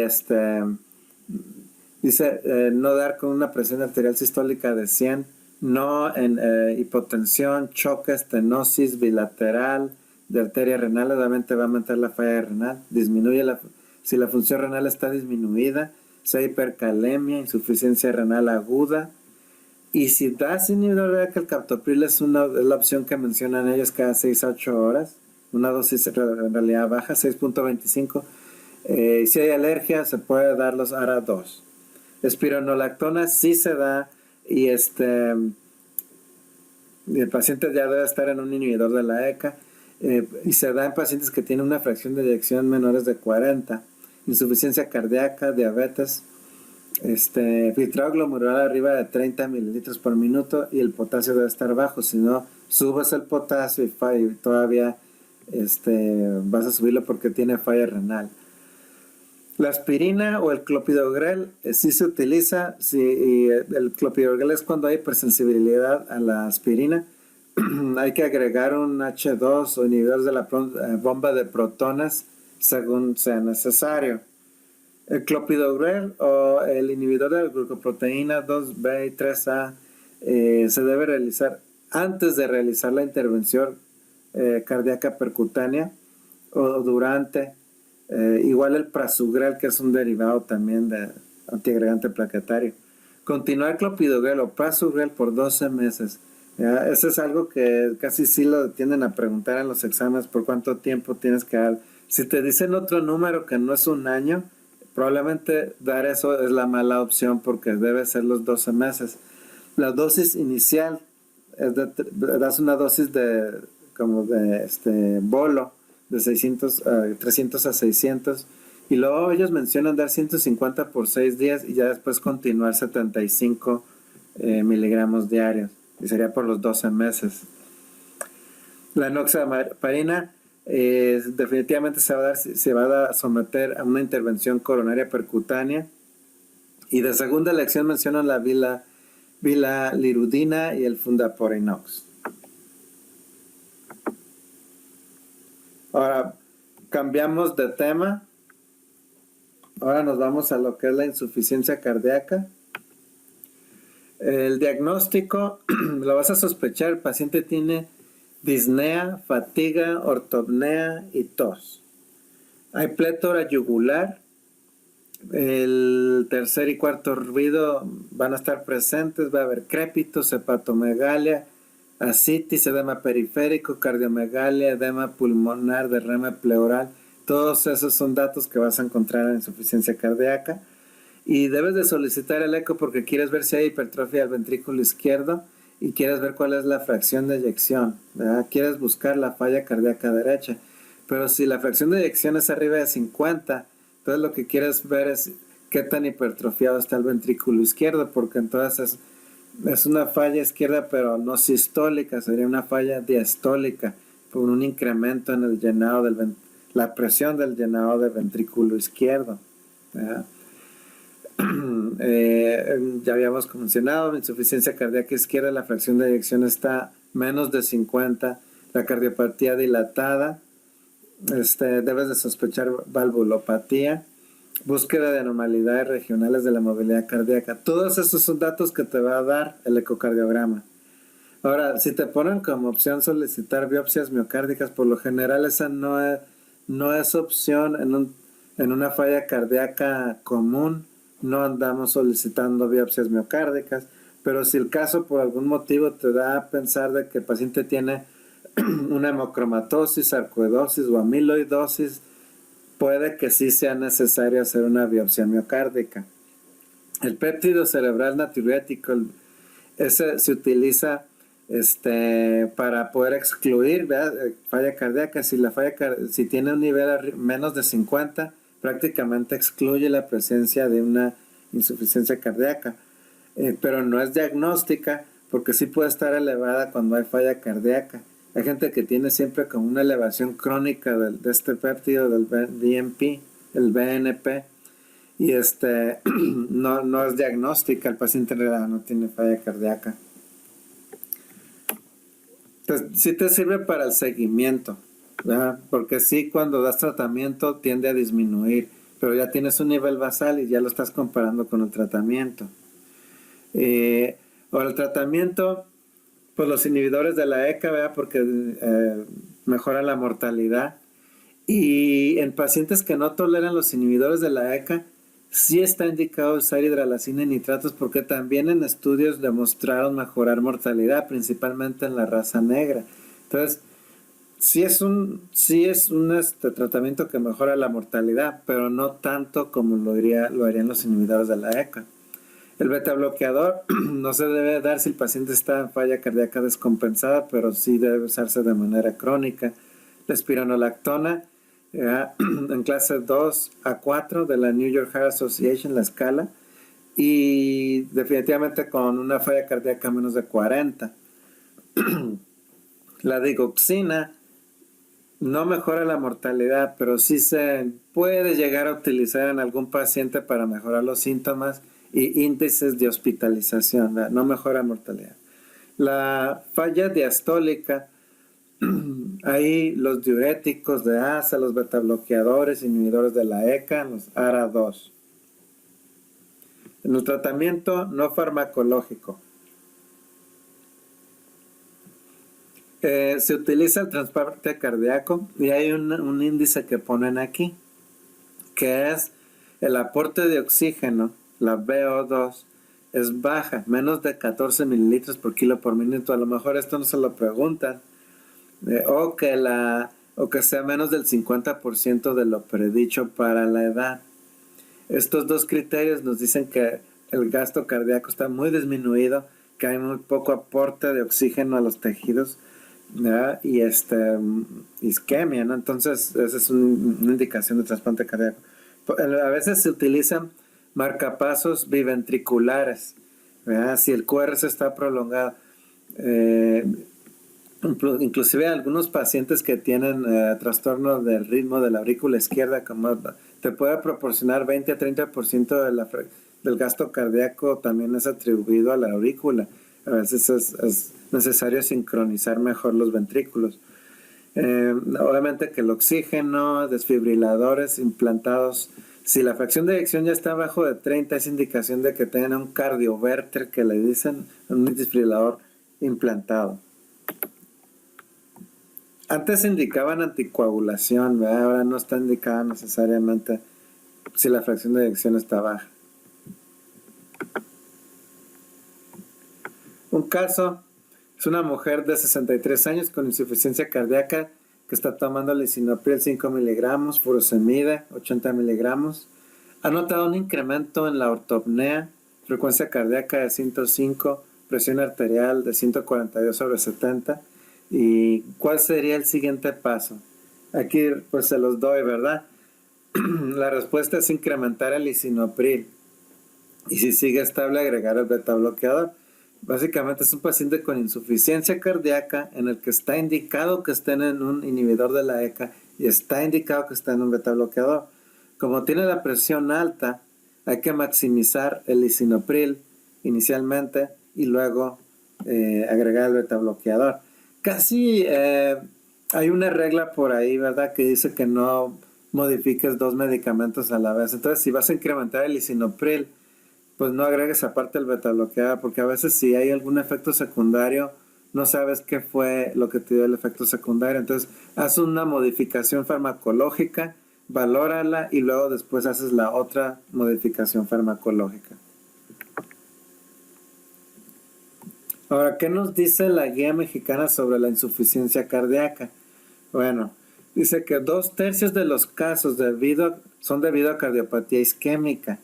dice no dar con una presión arterial sistólica de 100, no en hipotensión, choque, estenosis bilateral de arteria renal, obviamente va a aumentar la falla renal, si la función renal está disminuida, sea hipercalemia, insuficiencia renal aguda. Y si das inhibidor de ECA, el captopril es la opción que mencionan ellos cada 6 a 8 horas, una dosis en realidad baja, 6.25. Si hay alergia, se puede dar los ARA2. Espironolactona sí se da y el paciente ya debe estar en un inhibidor de la ECA y se da en pacientes que tienen una fracción de eyección menores de 40, insuficiencia cardíaca, diabetes, filtrado glomerular arriba de 30 mililitros por minuto y el potasio debe estar bajo, si no subes el potasio y todavía vas a subirlo porque tiene falla renal. La aspirina o el clopidogrel sí se utiliza, el clopidogrel es cuando hay hipersensibilidad a la aspirina. Hay que agregar un H2 o inhibidor de la bomba de protones según sea necesario. El clopidogrel o el inhibidor de la glucoproteína 2B y 3A se debe realizar antes de realizar la intervención cardíaca percutánea o durante. Igual el prasugrel, que es un derivado también de antiagregante plaquetario. Continuar clopidogrel o prasugrel por 12 meses. ¿Ya? Eso es algo que casi sí lo tienden a preguntar en los exámenes, por cuánto tiempo tienes que dar. Si te dicen otro número que no es un año, probablemente dar eso es la mala opción porque debe ser los 12 meses. La dosis inicial, das una dosis de bolo, de 300 a 600, y luego ellos mencionan dar 150 por 6 días y ya después continuar 75 miligramos diarios, y sería por los 12 meses. La enoxaparina definitivamente se va a someter a una intervención coronaria percutánea. Y de segunda elección mencionan la bilalirudina y el fundaporinox. Ahora, cambiamos de tema. Ahora nos vamos a lo que es la insuficiencia cardíaca. El diagnóstico lo vas a sospechar. El paciente tiene disnea, fatiga, ortopnea y tos. Hay plétora yugular. El tercer y cuarto ruido van a estar presentes. Va a haber crépitos, hepatomegalia, ascitis, edema periférico, cardiomegalia, edema pulmonar, derrame pleural. Todos esos son datos que vas a encontrar en insuficiencia cardíaca. Y debes de solicitar el eco porque quieres ver si hay hipertrofia del ventrículo izquierdo y quieres ver cuál es la fracción de eyección, ¿verdad? Quieres buscar la falla cardíaca derecha. Pero si la fracción de eyección es arriba de 50, entonces lo que quieres ver es qué tan hipertrofiado está el ventrículo izquierdo, porque entonces es una falla izquierda pero no sistólica, sería una falla diastólica por un incremento en el llenado la presión del llenado del ventrículo izquierdo, ¿verdad? Ya habíamos mencionado, insuficiencia cardíaca izquierda, la fracción de eyección está menos de 50, la cardiopatía dilatada, debes de sospechar valvulopatía, búsqueda de anormalidades regionales de la movilidad cardíaca. Todos esos son datos que te va a dar el ecocardiograma. Ahora, si te ponen como opción solicitar biopsias miocárdicas, por lo general esa no es opción en una falla cardíaca común. No andamos solicitando biopsias miocárdicas, pero si el caso por algún motivo te da a pensar de que el paciente tiene una hemocromatosis, sarcoidosis o amiloidosis, puede que sí sea necesario hacer una biopsia miocárdica. El péptido cerebral natriurético, ese se utiliza para poder excluir, ¿verdad?, falla cardíaca. Si tiene un nivel menos de 50, prácticamente excluye la presencia de una insuficiencia cardíaca, pero no es diagnóstica porque sí puede estar elevada cuando hay falla cardíaca. Hay gente que tiene siempre como una elevación crónica de este péptido, del BNP, el BNP, y no es diagnóstica, el paciente en realidad no tiene falla cardíaca. Entonces, sí te sirve para el seguimiento, ¿verdad? Porque sí, cuando das tratamiento tiende a disminuir, pero ya tienes un nivel basal y ya lo estás comparando con el tratamiento. Ahora el tratamiento, pues los inhibidores de la ECA, ¿verdad?, porque mejoran la mortalidad. Y en pacientes que no toleran los inhibidores de la ECA, sí está indicado usar hidralacina y nitratos porque también en estudios demostraron mejorar mortalidad, principalmente en la raza negra. Entonces, sí es un tratamiento que mejora la mortalidad, pero no tanto como lo harían los inhibidores de la ECA. El beta bloqueador no se debe dar si el paciente está en falla cardíaca descompensada, pero sí debe usarse de manera crónica. La espironolactona, en clase 2 a 4 de la New York Heart Association, la escala, y definitivamente con una falla cardíaca menos de 40. La digoxina no mejora la mortalidad, pero sí se puede llegar a utilizar en algún paciente para mejorar los síntomas y índices de hospitalización, ¿verdad? No mejora mortalidad. La falla diastólica, ahí los diuréticos de ASA, los betabloqueadores, inhibidores de la ECA, los ARA2. En el tratamiento no farmacológico, se utiliza el trasplante cardíaco y hay un índice que ponen aquí, que es el aporte de oxígeno, la VO2, es baja, menos de 14 mililitros por kilo por minuto. A lo mejor esto no se lo preguntan, o que sea menos del 50% de lo predicho para la edad. Estos dos criterios nos dicen que el gasto cardíaco está muy disminuido, que hay muy poco aporte de oxígeno a los tejidos, ¿verdad?, y isquemia, ¿no? Entonces esa es una indicación de trasplante cardíaco. A veces se utilizan marcapasos biventriculares, ¿verdad? Si el QRS está prolongado, Inclusive algunos pacientes que tienen trastorno del ritmo de la aurícula izquierda, como te puede proporcionar 20 a 30% del gasto cardíaco, también es atribuido a la aurícula. A veces es necesario sincronizar mejor los ventrículos. Obviamente que el oxígeno, desfibriladores implantados, si la fracción de eyección ya está abajo de 30, es indicación de que tengan un cardioverter, que le dicen, un desfibrilador implantado. Antes indicaban anticoagulación, ¿verdad? Ahora no está indicada necesariamente si la fracción de eyección está baja. Un caso es una mujer de 63 años con insuficiencia cardíaca que está tomando lisinopril 5 miligramos, furosemide 80 miligramos. Ha notado un incremento en la ortopnea, frecuencia cardíaca de 105, presión arterial de 142/70. ¿Y cuál sería el siguiente paso? Aquí pues se los doy, ¿verdad? La respuesta es incrementar el lisinopril. Y si sigue estable, agregar el beta bloqueador. Básicamente es un paciente con insuficiencia cardíaca en el que está indicado que estén en un inhibidor de la ECA y está indicado que está en un beta bloqueador. Como tiene la presión alta, hay que maximizar el lisinopril inicialmente y luego agregar el beta bloqueador. Casi hay una regla por ahí, ¿verdad?, que dice que no modifiques 2 medicamentos a la vez. Entonces, si vas a incrementar el lisinopril, pues no agregues aparte el beta bloqueador, porque a veces si hay algún efecto secundario, no sabes qué fue lo que te dio el efecto secundario. Entonces, haz una modificación farmacológica, valórala y luego después haces la otra modificación farmacológica. Ahora, ¿qué nos dice la guía mexicana sobre la insuficiencia cardíaca? Bueno, dice que 2/3 de los casos son debido a cardiopatía isquémica.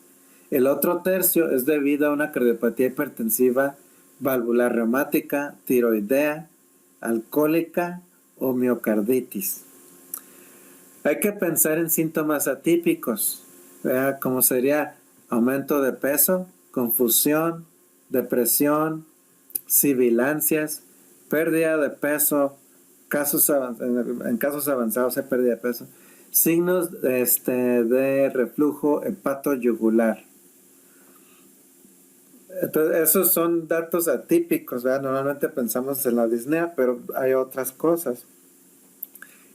El otro tercio es debido a una cardiopatía hipertensiva, valvular reumática, tiroidea, alcohólica o miocarditis. Hay que pensar en síntomas atípicos, ¿verdad?, como sería aumento de peso, confusión, depresión, sibilancias, pérdida de peso, en casos avanzados hay pérdida de peso, signos de reflujo hepatoyugular. Entonces, esos son datos atípicos, ¿verdad? Normalmente pensamos en la disnea, pero hay otras cosas.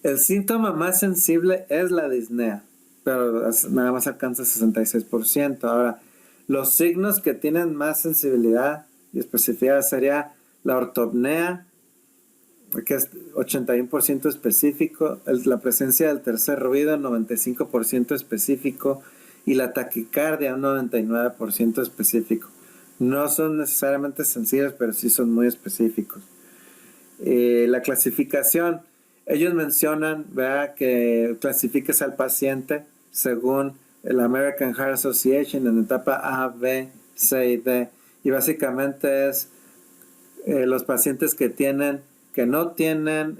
El síntoma más sensible es la disnea, pero nada más alcanza 66%. Ahora, los signos que tienen más sensibilidad y especificidad sería la ortopnea, que es 81% específico, la presencia del tercer ruido, 95% específico, y la taquicardia, un 99% específico. No son necesariamente sensibles, pero sí son muy específicos. La clasificación, ellos mencionan, ¿verdad?, que clasifiques al paciente según el American Heart Association en etapa A, B, C y D. Y básicamente es los pacientes que no tienen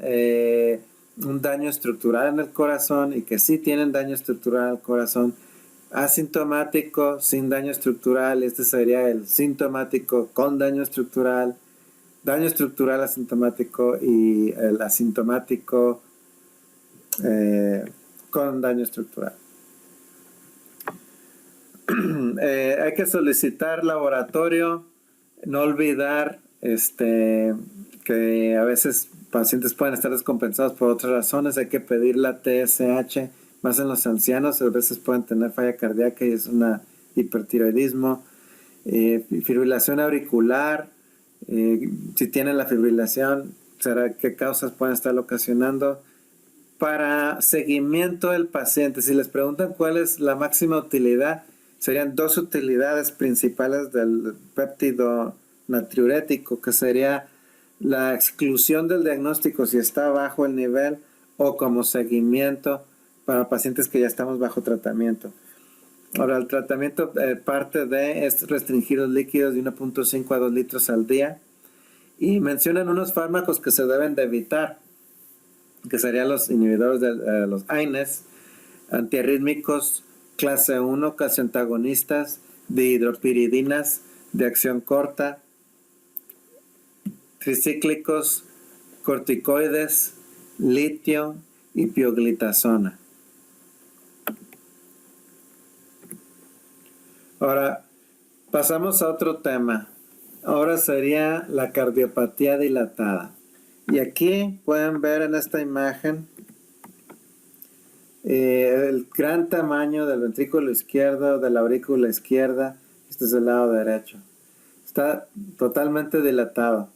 un daño estructural en el corazón y que sí tienen daño estructural al corazón, asintomático, sin daño estructural. Este sería el sintomático con daño estructural asintomático y el asintomático con daño estructural. Hay que solicitar laboratorio, no olvidar que a veces pacientes pueden estar descompensados por otras razones. Hay que pedir la TSH, más en los ancianos, a veces pueden tener falla cardíaca y es un hipertiroidismo. Fibrilación auricular, si tienen la fibrilación, qué causas pueden estar ocasionando. Para seguimiento del paciente, si les preguntan cuál es la máxima utilidad, serían 2 utilidades principales del péptido natriurético, que sería la exclusión del diagnóstico si está bajo el nivel, o como seguimiento para pacientes que ya estamos bajo tratamiento. Ahora, el tratamiento parte de es restringir los líquidos de 1.5 a 2 litros al día, y mencionan unos fármacos que se deben de evitar, que serían los inhibidores de los AINES, antiarrítmicos clase 1, casi antagonistas, dihidropiridinas de acción corta, tricíclicos, corticoides, litio y pioglitazona. Ahora, pasamos a otro tema. Ahora sería la cardiopatía dilatada. Y aquí pueden ver en esta imagen el gran tamaño del ventrículo izquierdo, de la aurícula izquierda. Este es el lado derecho. Está totalmente dilatado.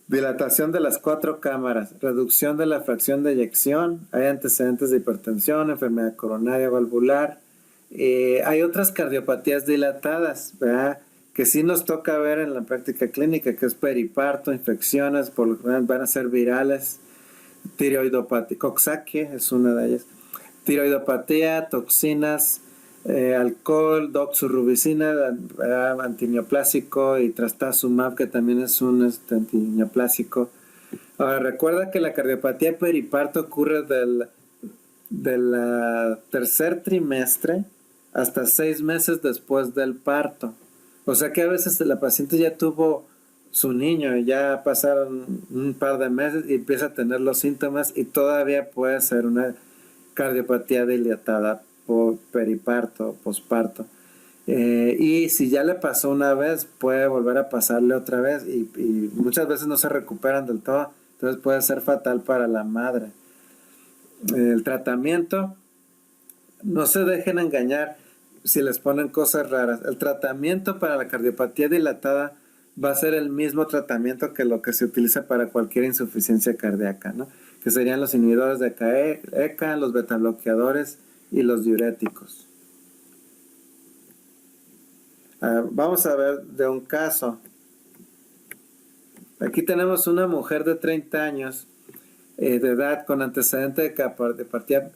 Dilatación de las 4 cámaras, reducción de la fracción de eyección, hay antecedentes de hipertensión, enfermedad coronaria valvular. Hay otras cardiopatías dilatadas, ¿verdad?, que sí nos toca ver en la práctica clínica, que es periparto, infecciones, por lo general van a ser virales, tiroidopatía, Coxsackie es una de ellas, tiroidopatía, toxinas, alcohol, doxorubicina, antineoplásico, y trastuzumab, que también es un antineoplásico. Ahora, recuerda que la cardiopatía periparto ocurre del tercer trimestre hasta 6 meses después del parto. O sea que a veces la paciente ya tuvo su niño, ya pasaron un par de meses y empieza a tener los síntomas y todavía puede ser una cardiopatía dilatada por periparto, posparto. Y si ya le pasó una vez, puede volver a pasarle otra vez y muchas veces no se recuperan del todo, entonces puede ser fatal para la madre. El tratamiento, no se dejen engañar si les ponen cosas raras. El tratamiento para la cardiopatía dilatada va a ser el mismo tratamiento que lo que se utiliza para cualquier insuficiencia cardíaca, ¿no?, que serían los inhibidores de ECA, los betabloqueadores y los diuréticos. Vamos a ver de un caso. Aquí tenemos una mujer de 30 años de edad con antecedente de cardiopatía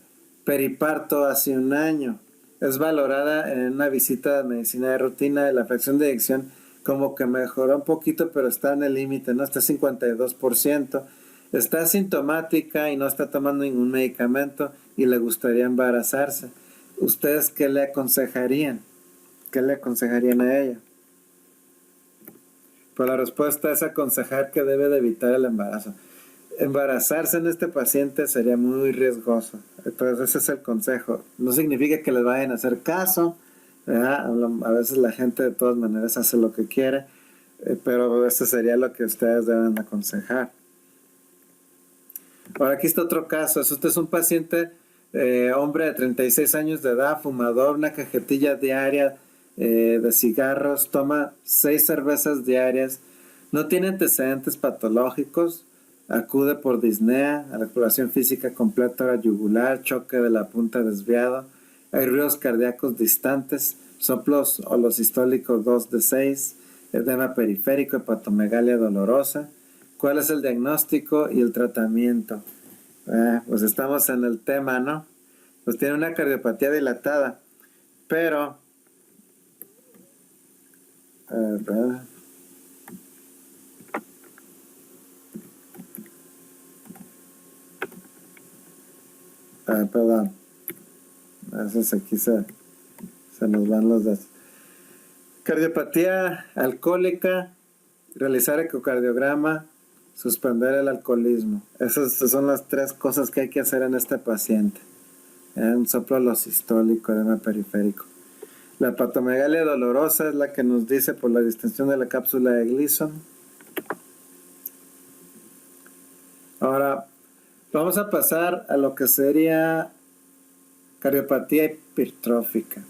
periparto hace un año. Es valorada en una visita de medicina de rutina de la fracción de eyección como que mejoró un poquito, pero está en el límite, ¿no? Está 52%. Está asintomática y no está tomando ningún medicamento y le gustaría embarazarse. ¿Ustedes qué le aconsejarían? ¿Qué le aconsejarían a ella? Pues la respuesta es aconsejar que debe de evitar el embarazo. Embarazarse en este paciente sería muy riesgoso. Entonces ese es el consejo. No significa que les vayan a hacer caso, ¿verdad? A veces la gente de todas maneras hace lo que quiere, pero ese sería lo que ustedes deben aconsejar. Ahora aquí está otro caso. Este es un paciente, hombre de 36 años de edad, fumador, una cajetilla diaria de cigarros, toma 6 cervezas diarias, no tiene antecedentes patológicos, acude por disnea, articulación física completa yugular, choque de la punta desviado, hay ruidos cardíacos distantes, soplos holosistólicos 2 de 6, edema periférico, hepatomegalia dolorosa. ¿Cuál es el diagnóstico y el tratamiento? Pues estamos en el tema, ¿no? Pues tiene una cardiopatía dilatada, pero perdón, a veces aquí se nos van los datos. Cardiopatía alcohólica, realizar ecocardiograma, suspender el alcoholismo. Esas son las 3 cosas que hay que hacer en este paciente. Un soplo holosistólico, edema periférico. La hepatomegalia dolorosa es la que nos dice por la distensión de la cápsula de Gleason. Ahora, vamos a pasar a lo que sería cardiopatía hipertrófica.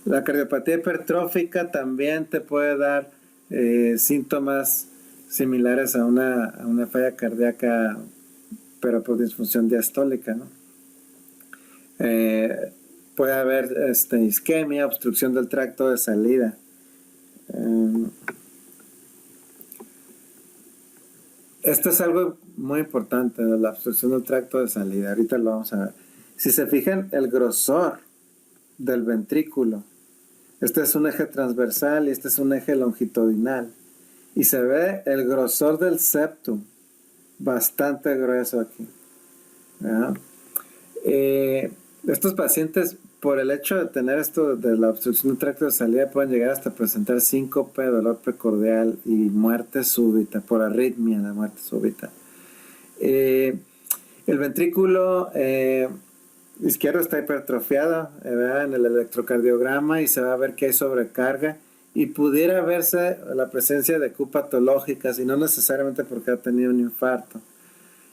La cardiopatía hipertrófica también te puede dar síntomas similares a una falla cardíaca, pero por disfunción diastólica, ¿no? Puede haber isquemia, obstrucción del tracto de salida. Esto es algo muy importante, la obstrucción del tracto de salida. Ahorita lo vamos a ver. Si se fijan, el grosor del ventrículo, este es un eje transversal y este es un eje longitudinal. Y se ve el grosor del septum, bastante grueso aquí. Estos pacientes por el hecho de tener esto de la obstrucción del tracto de salida, pueden llegar hasta presentar síncope, dolor precordial y muerte súbita, por arritmia de muerte súbita. El ventrículo izquierdo está hipertrofiado, en el electrocardiograma, y se va a ver que hay sobrecarga y pudiera verse la presencia de Q patológicas, y no necesariamente porque ha tenido un infarto.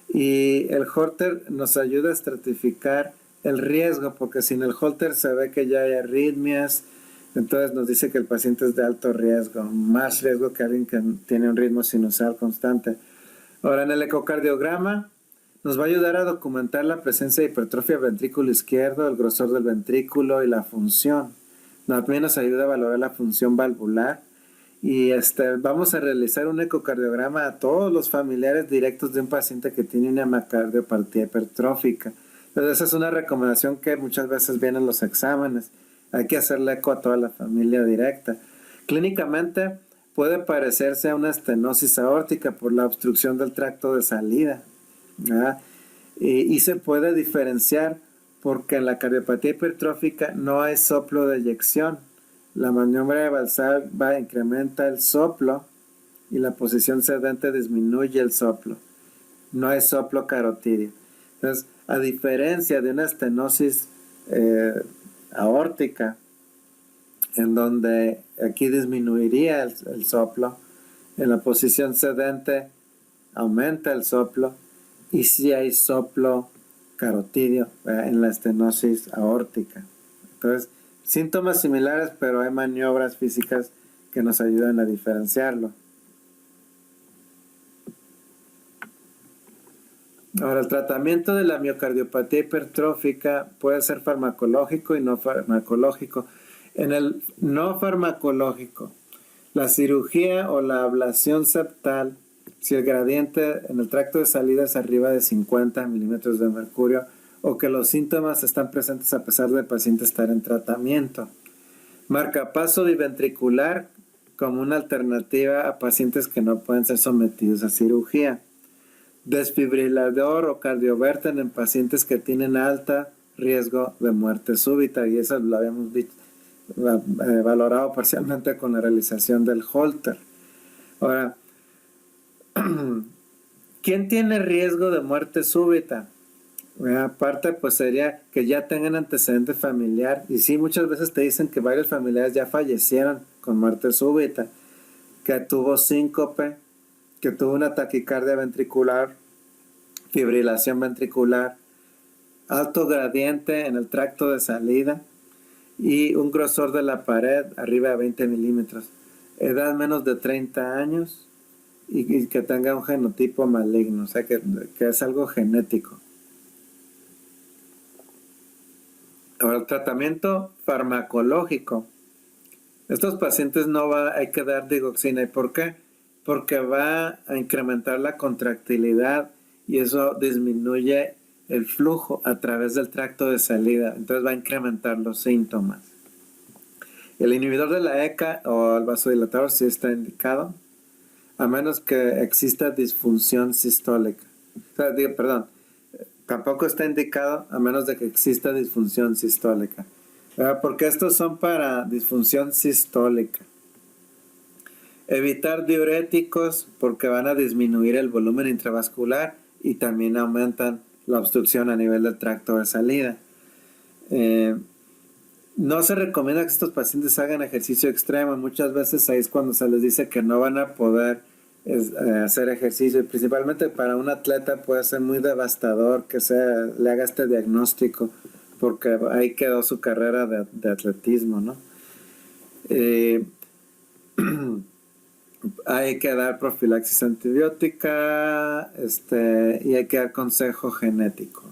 Y el Holter nos ayuda a estratificar el riesgo, porque si en el Holter se ve que ya hay arritmias, entonces nos dice que el paciente es de alto riesgo, más riesgo que alguien que tiene un ritmo sinusal constante. Ahora, en el ecocardiograma nos va a ayudar a documentar la presencia de hipertrofia del ventrículo izquierdo, el grosor del ventrículo y la función. También nos ayuda a valorar la función valvular. Y vamos a realizar un ecocardiograma a todos los familiares directos de un paciente que tiene una miocardiopatía hipertrófica. Entonces, esa es una recomendación que muchas veces viene en los exámenes. Hay que hacerle eco a toda la familia directa. Clínicamente puede parecerse a una estenosis aórtica por la obstrucción del tracto de salida, ¿verdad? Y se puede diferenciar porque en la cardiopatía hipertrófica no hay soplo de eyección. La maniobra de Valsalva incrementa el soplo y la posición sedente disminuye el soplo. No hay soplo carotidio. Entonces, a diferencia de una estenosis aórtica, en donde aquí disminuiría el soplo, en la posición sedente aumenta el soplo, y sí hay soplo carotidio en la estenosis aórtica. Entonces, síntomas similares, pero hay maniobras físicas que nos ayudan a diferenciarlo. Ahora, el tratamiento de la miocardiopatía hipertrófica puede ser farmacológico y no farmacológico. En el no farmacológico, la cirugía o la ablación septal, si el gradiente en el tracto de salida es arriba de 50 milímetros de mercurio, o que los síntomas están presentes a pesar del paciente estar en tratamiento. Marcapaso biventricular como una alternativa a pacientes que no pueden ser sometidos a cirugía. Desfibrilador o cardioverten en pacientes que tienen alto riesgo de muerte súbita, y eso lo habíamos valorado parcialmente con la realización del Holter. Ahora, ¿quién tiene riesgo de muerte súbita? Aparte, pues sería que ya tengan antecedente familiar, y sí, muchas veces te dicen que varios familiares ya fallecieron con muerte súbita, que tuvo síncope, que tuvo una taquicardia ventricular, fibrilación ventricular, alto gradiente en el tracto de salida y un grosor de la pared arriba de 20 milímetros, edad menos de 30 años y que tenga un genotipo maligno, o sea que es algo genético. Ahora, el tratamiento farmacológico. Estos pacientes hay que dar digoxina. ¿Y por qué? Porque va a incrementar la contractilidad y eso disminuye el flujo a través del tracto de salida. Entonces va a incrementar los síntomas. El inhibidor de la ECA o el vasodilatador sí está indicado, a menos que exista disfunción sistólica. Tampoco está indicado a menos de que exista disfunción sistólica. Porque estos son para disfunción sistólica. Evitar diuréticos porque van a disminuir el volumen intravascular y también aumentan la obstrucción a nivel del tracto de salida. No se recomienda que estos pacientes hagan ejercicio extremo. Muchas veces ahí es cuando se les dice que no van a poder hacer ejercicio. Y principalmente para un atleta puede ser muy devastador que le haga este diagnóstico, porque ahí quedó su carrera de atletismo, ¿no? Hay que dar profilaxis antibiótica y hay que dar consejo genético.